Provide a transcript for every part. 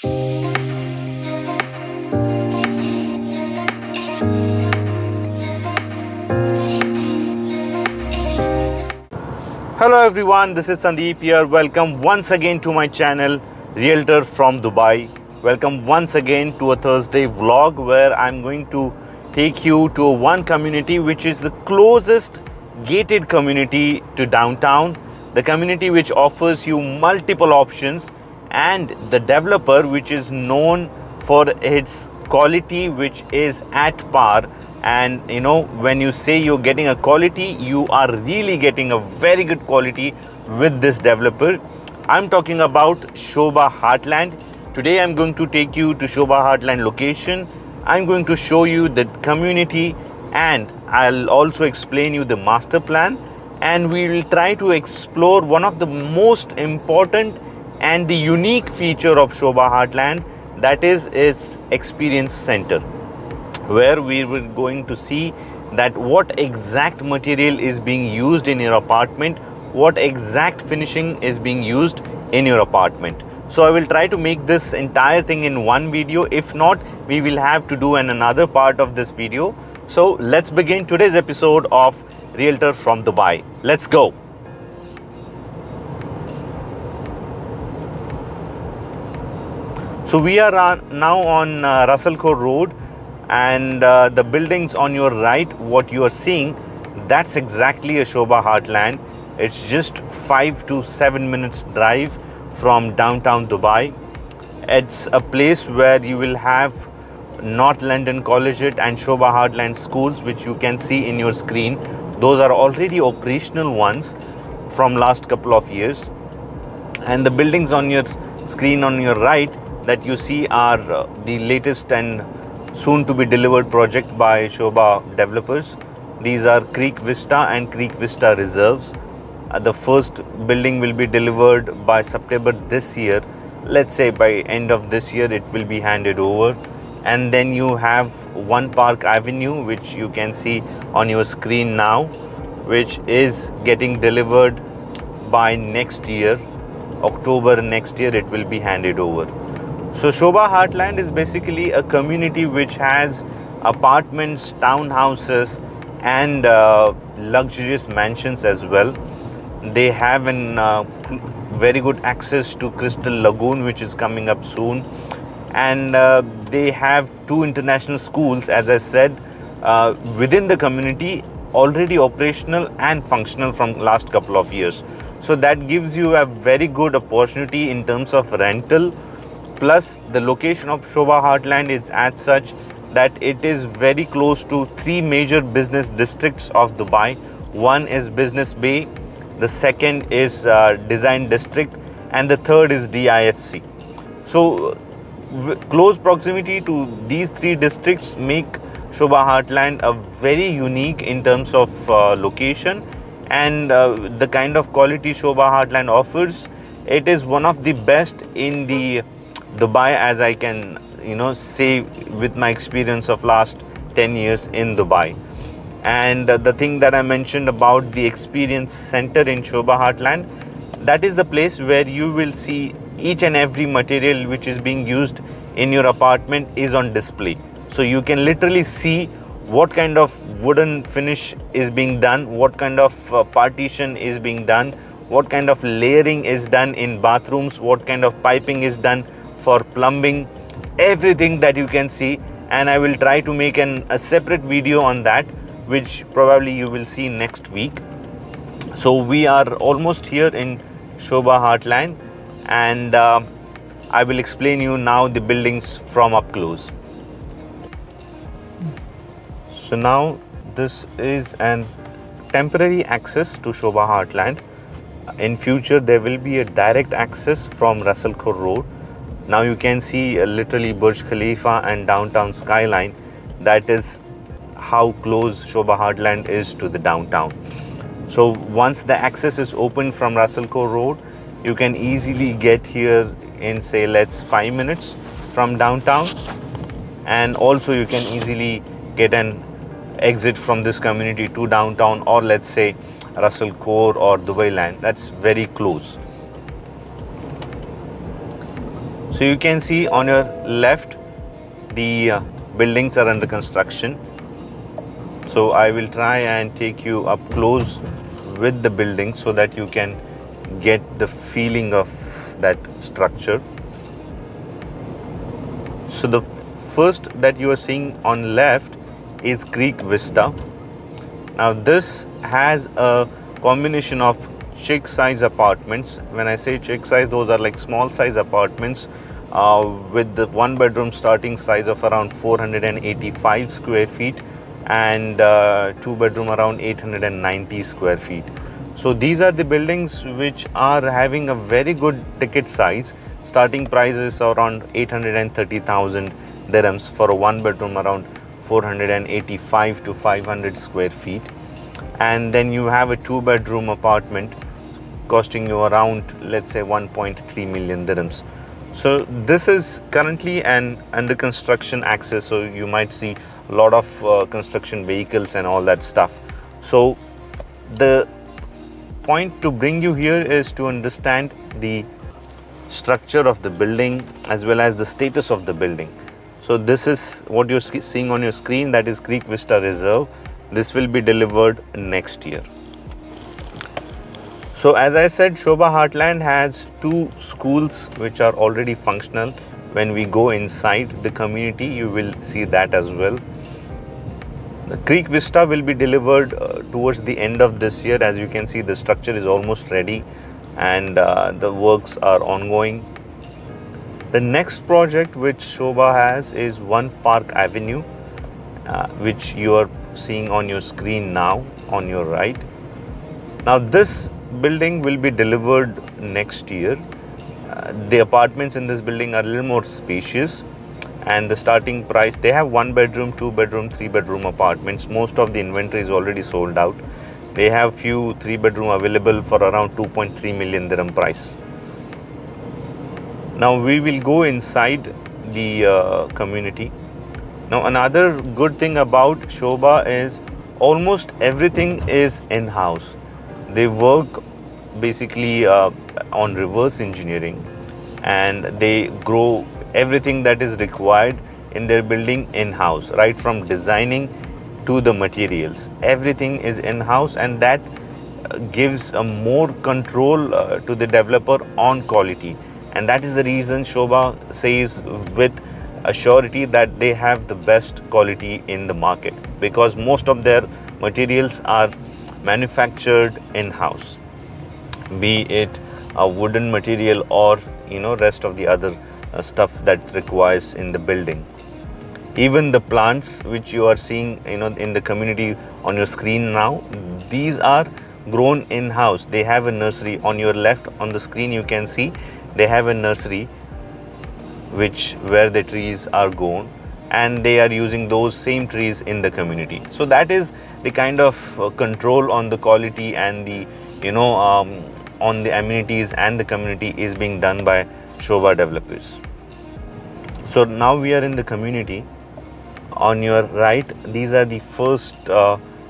Hello everyone, this is Sandeep here. Welcome once again to my channel Realtor from Dubai. Welcome once again to a Thursday vlog where I'm going to take you to one community which is the closest gated community to downtown. The community which offers you multiple options and the developer which is known for its quality which is at par. And you know, when you say you're getting a quality, you are really getting a very good quality with this developer. I'm talking about Sobha Heartland. Today I'm going to take you to Sobha Heartland location. I'm going to show you the community and I'll also explain you the master plan, and we will try to explore one of the most important and the unique feature of Sobha Heartland, that is its experience center, where we were going to see that what exact material is being used in your apartment, what exact finishing is being used in your apartment. So I will try to make this entire thing in one video. If not, we will have to do another part of this video. So let's begin today's episode of Realtor from Dubai. Let's go. So we are now on Russell Khor Road, and the buildings on your right, what you are seeing, that's exactly a Sobha Heartland. It's just 5 to 7 minutes drive from downtown Dubai. It's a place where you will have North London Collegiate and Sobha Heartland schools, which you can see in your screen. Those are already operational ones from last couple of years. And the buildings on your screen on your right that you see are the latest and soon to be delivered project by Sobha developers. These are Creek Vista and Creek Vista Reserves. The first building will be delivered by September this year. Let's say by end of this year it will be handed over. And then you have One Park Avenue, which you can see on your screen now, which is getting delivered by next year. October next year it will be handed over. So Sobha Heartland is basically a community which has apartments, townhouses and luxurious mansions as well. They have very good access to Crystal Lagoon, which is coming up soon, and they have 2 international schools, as I said, within the community, already operational and functional from last couple of years. So that gives you a very good opportunity in terms of rental. Plus, the location of Sobha Heartland is as such that it is very close to 3 major business districts of Dubai. One is Business Bay, the second is Design District, and the third is DIFC. So, close proximity to these 3 districts make Sobha Heartland a very unique in terms of location, and the kind of quality Sobha Heartland offers. It is one of the best in the Dubai, as I can say with my experience of last 10 years in Dubai. And the thing that I mentioned about the experience center in Sobha Heartland, that is the place where you will see each and every material which is being used in your apartment is on display. So you can literally see what kind of wooden finish is being done, what kind of partition is being done, what kind of layering is done in bathrooms, what kind of piping is done for plumbing, everything that you can see. And I will try to make a separate video on that, which probably you will see next week. So we are almost here in Sobha Heartland, and I will explain you now the buildings from up close. So now this is an temporary access to Sobha Heartland. In future there will be a direct access from Russell Khor Road. Now you can see literally Burj Khalifa and downtown skyline. That is how close Sobha Heartland is to the downtown. So once the access is open from Russell Khor Road, you can easily get here in, say, let's 5 minutes from downtown. And also you can easily get an exit from this community to downtown, or let's say Russell Khor or Dubai Land. That's very close. So you can see on your left the buildings are under construction. So I will try and take you up close with the building so that you can get the feeling of that structure. So the first that you are seeing on left is Creek Vista. Now this has a combination of chick size apartments. When I say chick size, those are like small size apartments with the one bedroom starting size of around 485 square feet and two bedroom around 890 square feet. So these are the buildings which are having a very good ticket size. Starting prices around 830,000 dirhams for a one bedroom, around 485 to 500 square feet. And then you have a two bedroom apartment costing you around, let's say, 1.3 million dirhams. So this is currently an under construction access, so you might see a lot of construction vehicles and all that stuff. So the point to bring you here is to understand the structure of the building as well as the status of the building. So this is what you're seeing on your screen, that is Creek Vista Reserve. This will be delivered next year. So as I said, Sobha Heartland has two schools which are already functional. When we go inside the community, you will see that as well. The Creek Vista will be delivered towards the end of this year. As you can see, the structure is almost ready and the works are ongoing. The next project which Sobha has is One Park Avenue, which you are seeing on your screen now on your right. Now this building will be delivered next year. The apartments in this building are a little more spacious, and the starting price, they have one bedroom, two bedroom, three bedroom apartments. Most of the inventory is already sold out. They have few three bedroom available for around 2.3 million dirham price. Now we will go inside the community. Now another good thing about Sobha is almost everything is in-house. They work basically on reverse engineering, and they grow everything that is required in their building in-house, right from designing to the materials. Everything is in-house, and that gives a more control to the developer on quality. And that is the reason Sobha says with a surety that they have the best quality in the market, because most of their materials are manufactured in-house, be it a wooden material or rest of the other stuff that requires in the building. Even the plants which you are seeing in the community on your screen now, these are grown in-house. They have a nursery on your left on the screen. You can see they have a nursery where the trees are grown, and they are using those same trees in the community. So that is the kind of control on the quality and the on the amenities and the community is being done by Sobha developers. So now we are in the community. On your right, these are the first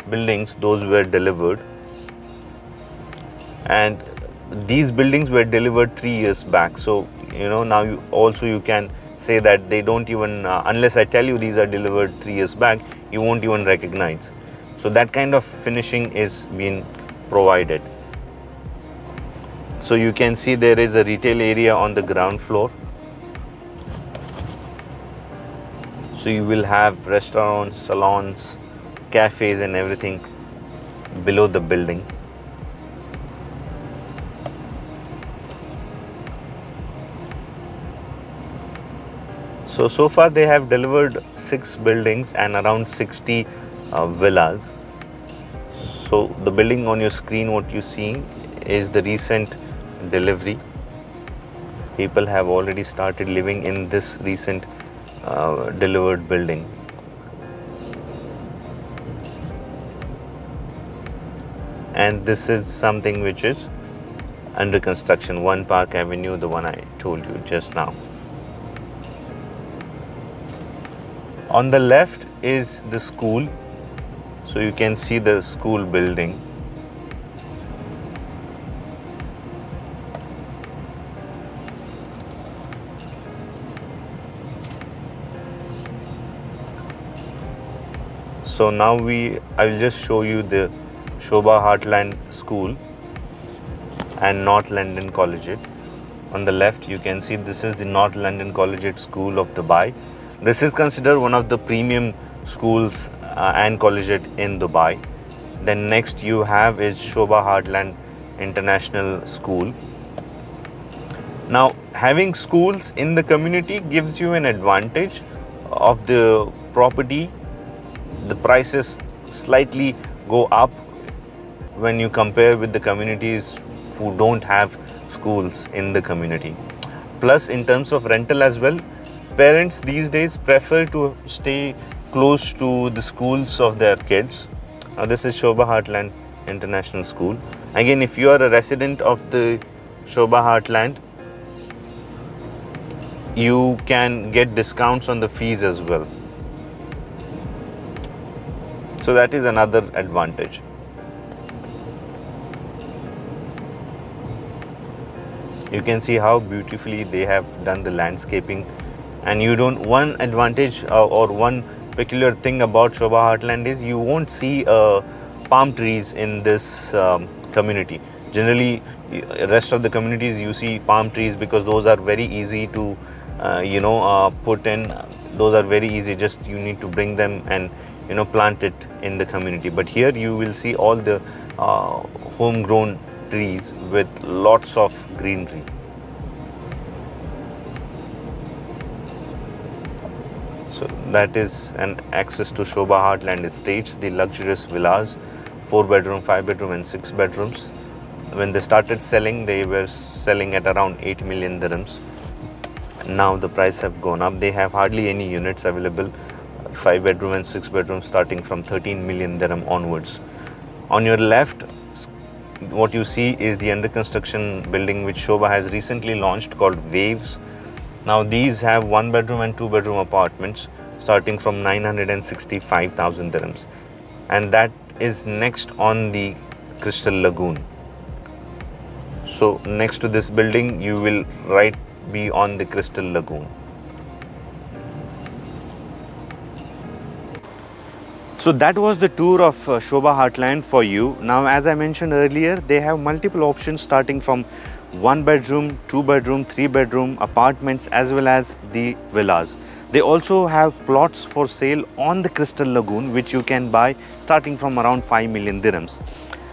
buildings, those were delivered, and these buildings were delivered 3 years back. So now you can say that they don't even unless I tell you these are delivered 3 years back, you won't even recognize. So that kind of finishing is being provided. So you can see there is a retail area on the ground floor. So you will have restaurants, salons, cafes and everything below the building. So far they have delivered 6 buildings and around 60 villas. So the building on your screen, what you see is the recent delivery. People have already started living in this recent delivered building. And this is something which is under construction, One Park Avenue, the one I told you just now. On the left is the school. So you can see the school building. So now I will just show you the Shobha Heartland School and North London Collegiate. On the left you can see this is the North London Collegiate School of Dubai. This is considered one of the premium schools and collegiate in Dubai. Then next you have is Shobha Heartland International School. Now having schools in the community gives you an advantage of the property. The prices slightly go up when you compare with the communities who don't have schools in the community. Plus in terms of rental as well, parents these days prefer to stay close to the schools of their kids. Now this is Shobha Heartland International School. Again, if you are a resident of the Shobha Heartland, you can get discounts on the fees as well. So that is another advantage. You can see how beautifully they have done the landscaping, and one advantage or one peculiar thing about Shobha Heartland is you won't see palm trees in this community. Generally, rest of the communities you see palm trees because those are very easy to put in. Those are very easy, just you need to bring them and plant it in the community. But here you will see all the homegrown trees with lots of greenery. So that is an access to Shobha Heartland Estates, the luxurious villas, 4-bedroom, 5-bedroom and 6 bedrooms. When they started selling, they were selling at around 8 million dirhams. Now the price have gone up. They have hardly any units available, 5-bedroom and 6-bedroom starting from 13 million dirham onwards. On your left, what you see is the under construction building which Shobha has recently launched called Waves. Now these have 1-bedroom and 2-bedroom apartments starting from 965,000 dirhams, and that is next on the Crystal Lagoon. So next to this building you will be on the Crystal Lagoon. So that was the tour of Shobha Heartland for you. Now, as I mentioned earlier, they have multiple options starting from 1-bedroom, 2-bedroom, 3-bedroom apartments as well as the villas. They also have plots for sale on the Crystal Lagoon which you can buy starting from around 5 million dirhams.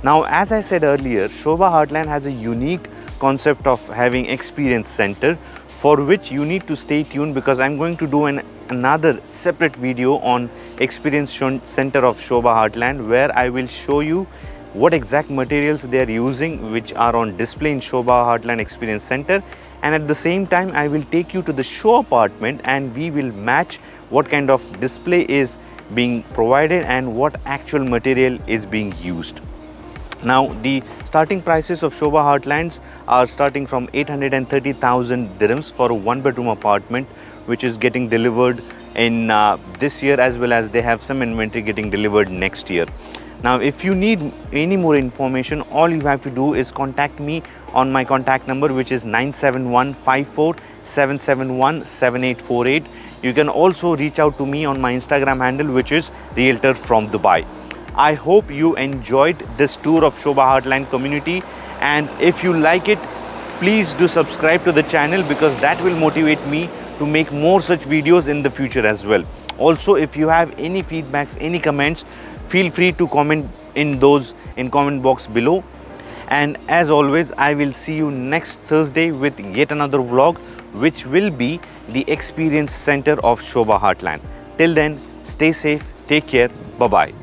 Now, as I said earlier, Shobha Heartland has a unique concept of having experience center, for which you need to stay tuned because I'm going to do another separate video on experience center of Shobha Heartland, where I will show you what exact materials they are using which are on display in Shobha Heartland Experience Center, and at the same time I will take you to the show apartment and we will match what kind of display is being provided and what actual material is being used. Now the starting prices of Shobha Heartlands are starting from 830,000 dirhams for a 1-bedroom apartment which is getting delivered in this year, as well as they have some inventory getting delivered next year. Now if you need any more information, all you have to do is contact me on my contact number which is 97154-771-7848. You can also reach out to me on my Instagram handle which is Realtor from Dubai. I hope you enjoyed this tour of Shobha Heartland community, and if you like it, please do subscribe to the channel because that will motivate me to make more such videos in the future as well. Also, if you have any feedbacks, any comments, feel free to comment in comment box below. And as always, I will see you next Thursday with yet another vlog which will be the experience center of Shobha Heartland. Till then, stay safe, take care, bye-bye.